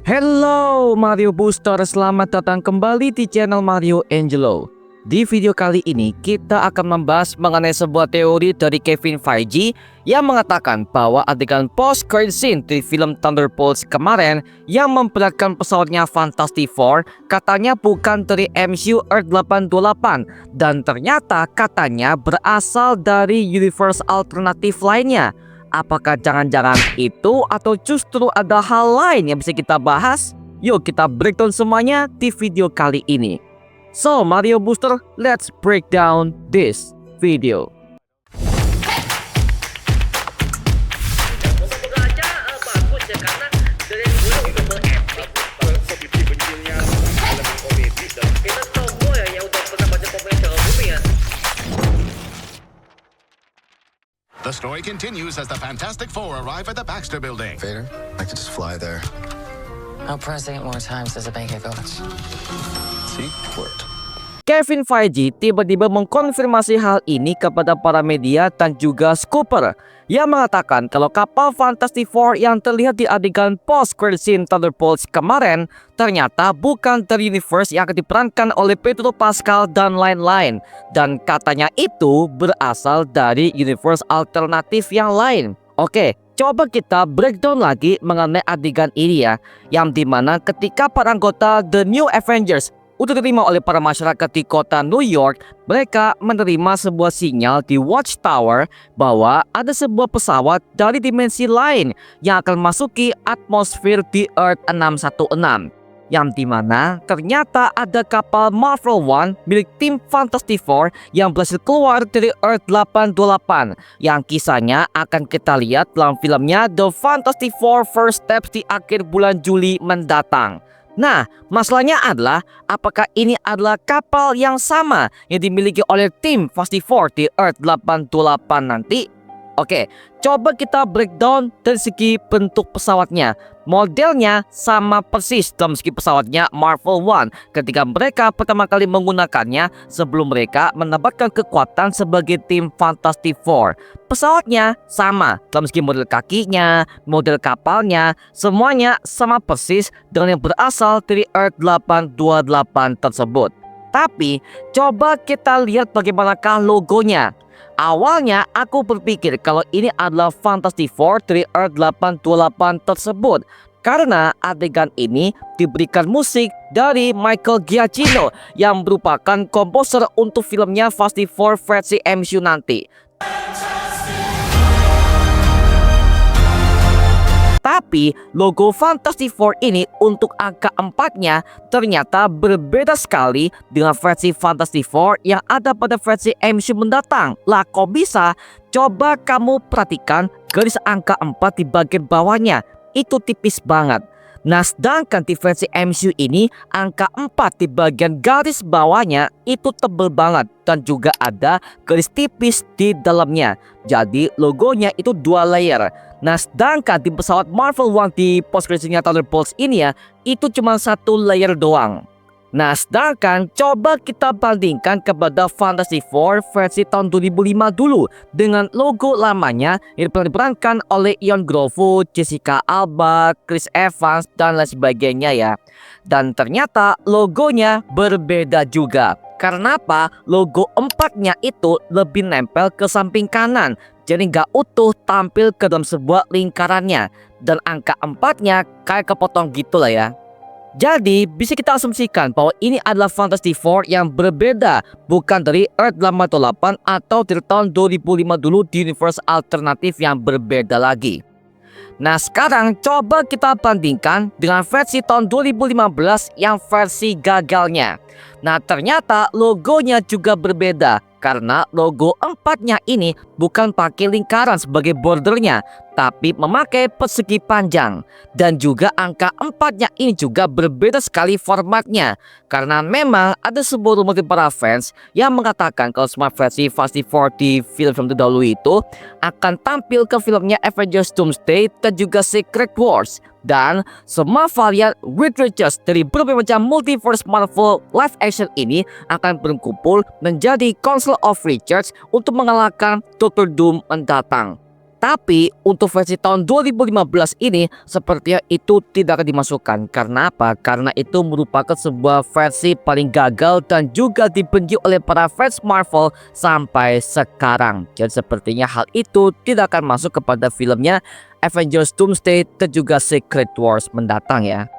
Hello Mario Booster, selamat datang kembali di channel Mario Angelo. Di video kali ini kita akan membahas mengenai sebuah teori dari Kevin Feige yang mengatakan bahwa adegan post-credit scene di film Thunderbolts kemarin yang memperlihatkan pesawatnya Fantastic Four katanya bukan dari MCU Earth 828 dan ternyata katanya berasal dari universe alternatif lainnya. Apakah jangan-jangan itu atau justru ada hal lain yang bisa kita bahas? Yuk kita breakdown semuanya di video kali ini. So Mario Booster, let's break down this video. The story continues as the Fantastic Four arrive at the Baxter Building. Vader, I could just fly there. How pressing it more times does it make it, Village? See? Worked. Kevin Feige tiba-tiba mengkonfirmasi hal ini kepada para media dan juga Scooper yang mengatakan kalau kapal Fantastic Four yang terlihat di adegan post-credit scene Thunderbolts kemarin ternyata bukan dari universe yang akan diperankan oleh Pedro Pascal dan lain-lain, dan katanya itu berasal dari universe alternatif yang lain. Oke, coba kita breakdown lagi mengenai adegan ini ya, yang dimana ketika para anggota The New Avengers udah diterima oleh para masyarakat di kota New York, mereka menerima sebuah sinyal di Watchtower bahwa ada sebuah pesawat dari dimensi lain yang akan masuki atmosfer di Earth 616, yang dimana ternyata ada kapal Marvel One milik tim Fantastic Four yang berhasil keluar dari Earth 828 yang kisahnya akan kita lihat dalam filmnya The Fantastic Four First Steps di akhir bulan Juli mendatang. Nah, masalahnya adalah apakah ini adalah kapal yang sama yang dimiliki oleh tim Fantastic Four di Earth 828 nanti? Oke, coba kita breakdown dari segi bentuk pesawatnya. Modelnya sama persis dalam segi pesawatnya Marvel One ketika mereka pertama kali menggunakannya sebelum mereka mendapatkan kekuatan sebagai tim Fantastic Four. Pesawatnya sama dalam segi model kakinya, model kapalnya, semuanya sama persis dengan yang berasal dari Earth 828 tersebut. Tapi coba kita lihat bagaimanakah logonya. Awalnya aku berpikir kalau ini adalah Fantastic Four dari Earth 828 tersebut karena adegan ini diberikan musik dari Michael Giacchino yang merupakan komposer untuk filmnya Fantastic Four versi MCU nanti. Tapi logo Fantastic Four ini untuk angka 4-nya ternyata berbeda sekali dengan versi Fantastic Four yang ada pada versi MCU mendatang. Lah kok bisa? Coba kamu perhatikan garis angka 4 di bagian bawahnya. Itu tipis banget. Nah, sedangkan di versi MCU ini angka 4 di bagian garis bawahnya itu tebel banget dan juga ada garis tipis di dalamnya. Jadi logonya itu 2 layer. Nah, sedangkan di pesawat Marvel One di post-credit-nya Thunderbolts ini ya, itu cuma 1 layer doang. Nah, sedangkan coba kita bandingkan kepada Fantastic Four versi tahun 2005 dulu dengan logo lamanya yang pernah diperankan oleh Jon Grovo, Jessica Alba, Chris Evans, dan lain sebagainya ya. Dan ternyata logonya berbeda juga. Karena apa? Logo 4-nya itu lebih nempel ke samping kanan, jadi nggak utuh tampil ke dalam sebuah lingkarannya. Dan angka 4-nya kayak kepotong gitu lah ya. Jadi bisa kita asumsikan bahwa ini adalah Fantastic Four yang berbeda, bukan dari Earth 828 atau dari tahun 2005 dulu di universe alternatif yang berbeda lagi. Nah, sekarang coba kita bandingkan dengan versi tahun 2015 yang versi gagalnya. Nah, ternyata logonya juga berbeda karena logo 4-nya ini bukan pakai lingkaran sebagai bordernya, tapi memakai persegi panjang. Dan juga angka 4-nya ini juga berbeda sekali formatnya, karena memang ada sebuah rumor dari para fans yang mengatakan kalau semua versi Fantastic Four di film-film terdahulu itu akan tampil ke filmnya Avengers Doomsday dan juga Secret Wars. Dan semua varian Reed Richards dari berbagai macam multiverse Marvel live action ini akan berkumpul menjadi Council of Richards untuk mengalahkan Dr. Doom mendatang. Tapi untuk versi tahun 2015 ini sepertinya itu tidak akan dimasukkan. Karena apa? Karena itu merupakan sebuah versi paling gagal dan juga dibenci oleh para fans Marvel sampai sekarang. Jadi sepertinya hal itu tidak akan masuk kepada filmnya Avengers Doomsday dan juga Secret Wars mendatang ya.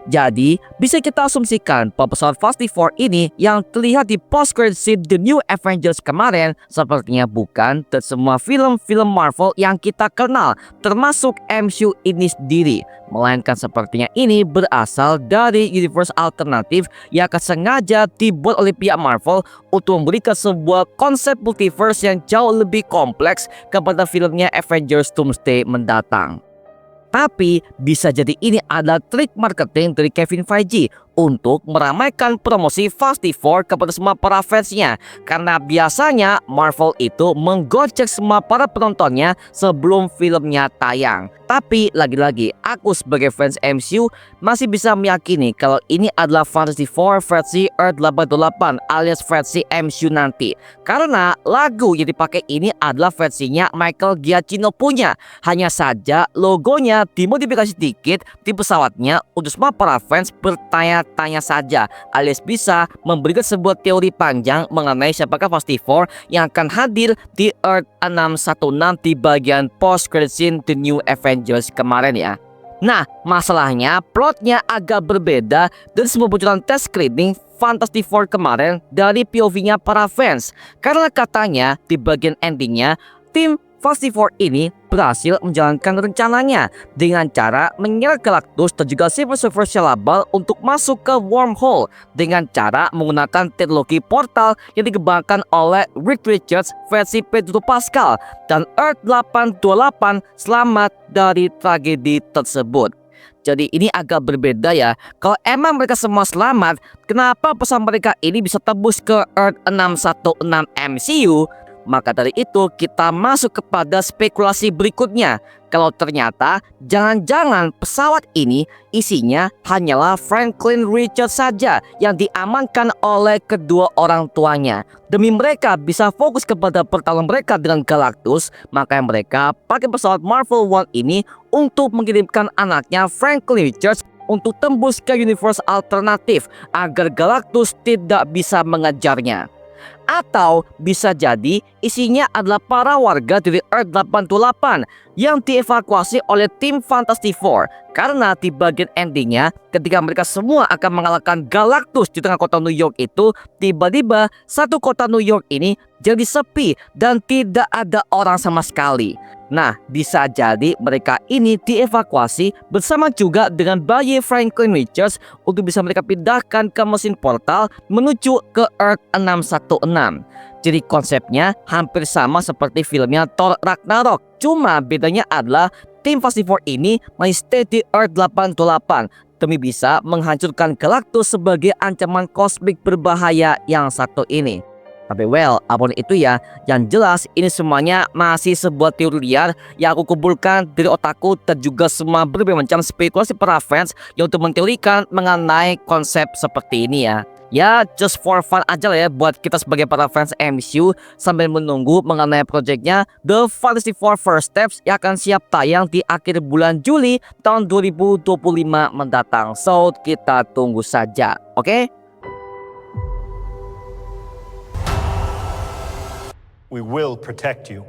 Jadi, bisa kita asumsikan bahwa pesawat Fantastic Four ini yang terlihat di post-credit scene The New Avengers kemarin sepertinya bukan dari semua film-film Marvel yang kita kenal, termasuk MCU ini sendiri. Melainkan sepertinya ini berasal dari universe alternatif yang akan sengaja dibuat oleh pihak Marvel untuk memberikan sebuah konsep multiverse yang jauh lebih kompleks kepada filmnya Avengers Doomsday mendatang. Tapi bisa jadi ini adalah trik marketing dari Kevin Feige untuk meramaikan promosi Fantastic Four kepada semua para fansnya. Karena biasanya Marvel itu menggocek semua para penontonnya sebelum filmnya tayang. Tapi lagi-lagi aku sebagai fans MCU masih bisa meyakini kalau ini adalah Fantastic Four versi Earth 88 alias versi MCU nanti. Karena lagu yang dipakai ini adalah versinya Michael Giacchino punya. Hanya saja logonya dimodifikasi sedikit di pesawatnya untuk semua para fans bertanya-tanya saja, alias bisa memberikan sebuah teori panjang mengenai siapakah Fantastic Four yang akan hadir di Earth 616 di bagian post credit scene The New Avengers kemarin ya. Nah, masalahnya plotnya agak berbeda dari semua bocoran test screening Fantastic Four kemarin dari POV-nya para fans. Karena katanya di bagian endingnya tim Fantastic Four ini berhasil menjalankan rencananya dengan cara menyerang Galactus dan juga Silver Surfer Shellabal untuk masuk ke wormhole dengan cara menggunakan teknologi portal yang dikembangkan oleh Reed Richards versi Pedro Pascal dan Earth 828 selamat dari tragedi tersebut. Jadi ini agak berbeda ya. Kalau emang mereka semua selamat, kenapa pesan mereka ini bisa tembus ke Earth 616 MCU? Maka dari itu kita masuk kepada spekulasi berikutnya. Kalau ternyata jangan-jangan pesawat ini isinya hanyalah Franklin Richards saja yang diamankan oleh kedua orang tuanya. Demi mereka bisa fokus kepada pertarungan mereka dengan Galactus, maka mereka pakai pesawat Marvel One ini untuk mengirimkan anaknya Franklin Richards untuk tembus ke universe alternatif agar Galactus tidak bisa mengejarnya. Atau bisa jadi isinya adalah para warga dari Earth 828 yang dievakuasi oleh tim Fantastic Four. Karena di bagian endingnya ketika mereka semua akan mengalahkan Galactus di tengah kota New York itu, tiba-tiba satu kota New York ini jadi sepi dan tidak ada orang sama sekali. Nah, bisa jadi mereka ini dievakuasi bersama juga dengan bayi Franklin Richards untuk bisa mereka pindahkan ke mesin portal menuju ke Earth 616. Jadi konsepnya hampir sama seperti filmnya Thor Ragnarok. Cuma bedanya adalah tim Fantastic Four ini masih stay di Earth 828 demi bisa menghancurkan Galactus sebagai ancaman kosmik berbahaya yang satu ini. Tapi well, apapun itu ya, yang jelas ini semuanya masih sebuah teori liar yang aku kumpulkan dari otakku dan juga semua berbagai macam spekulasi para fans yang untuk menteorikan mengenai konsep seperti ini ya. Ya, just for fun aja lah ya buat kita sebagai para fans MCU sambil menunggu mengenai projectnya The Fantastic Four First Steps yang akan siap tayang di akhir bulan Juli tahun 2025 mendatang. So, kita tunggu saja, oke? We will protect you.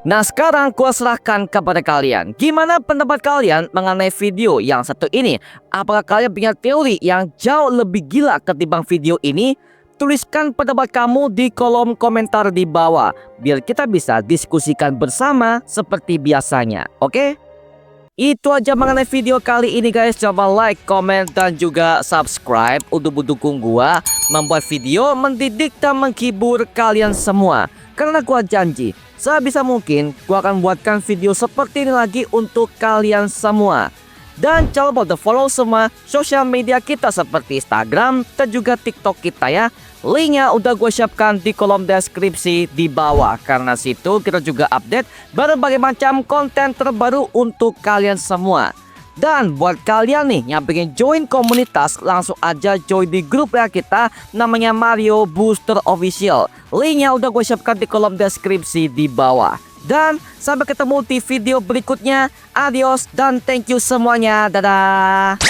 Nah sekarang gua serahkan kepada kalian. Gimana pendapat kalian mengenai video yang satu ini? Apakah kalian punya teori yang jauh lebih gila ketimbang video ini? Tuliskan pendapat kamu di kolom komentar di bawah biar kita bisa diskusikan bersama seperti biasanya, oke? Itu aja mengenai video kali ini guys. Coba like, comment, dan juga subscribe untuk mendukung gua membuat video mendidik dan menghibur kalian semua. Karena gua janji sebisa mungkin gua akan buatkan video seperti ini lagi untuk kalian semua. Dan jangan lupa follow semua sosial media kita seperti Instagram dan juga TikTok kita ya. Linknya udah gue siapkan di kolom deskripsi di bawah. Karena situ kita juga update berbagai macam konten terbaru untuk kalian semua. Dan buat kalian nih yang pengen join komunitas, langsung aja join di grup ya kita, namanya Mario Booster Official. Linknya udah gue siapkan di kolom deskripsi di bawah. Dan sampai ketemu di video berikutnya. Adios dan thank you semuanya. Dadah.